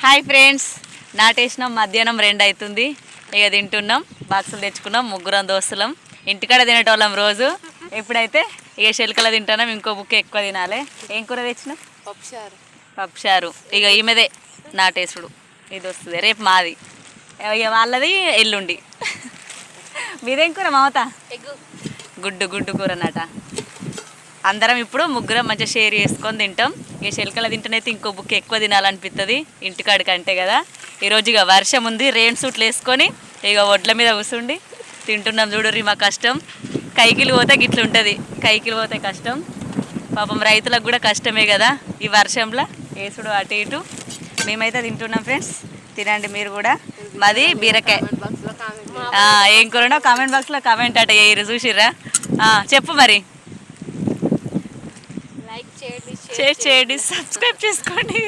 Hi friends, నాటేసినాం మధ్యాహ్నం 2 అవుతుంది. ఇక తింటున్నాం. బాక్సులు తెచ్చుకున్నాం. ముగ్గురం దోస్తులం. ఇంటికాడ తినేటోళ్ళం రోజు. ఎప్పుడైతే ఇక శెల్కల తింటున్నాం. ఇంకో బుక్ ఎక్కువ తినాలి. ఏం కూర తెచ్చినాం? పప్పుచారు. ఇక ఈమెదే నాటేసుడు. ఇది వస్తుంది రేపు మాది. ఇక వాళ్ళది ఎల్లుండి. మీదేం కూర మమత? గుడ్డు కూర అన్నట. అందరం ఇప్పుడు ముగ్గురం మంచిగా షేర్ చేసుకొని తింటాం. ఇక శెల్కల తింటేనైతే ఇంకో బుక్ ఎక్కువ తినాలనిపిస్తుంది ఇంటికాడికి అంటే కదా. ఈరోజు ఇక వర్షం ఉంది. రెయిన్ సూట్లు వేసుకొని ఇక ఒడ్ల మీద కూర్చుండి తింటున్నాం. చూడుర్రి మా కష్టం. కైకిలు పోతే గిట్లుంటుంది. కైకిలు పోతే కష్టం. పాపం రైతులకు కూడా కష్టమే కదా ఈ వర్షంలో వేసుడు అటు ఇటు. మేమైతే తింటున్నాం ఫ్రెండ్స్. తినండి మీరు కూడా. మాది బీరకాయ. ఏం కూరనో కామెంట్ బాక్స్లో కామెంట్ అట వేయరు, చూసిర్రా? చెప్పు మరి. షేర్ చేయండి, సబ్స్క్రైబ్ చేసుకోండి.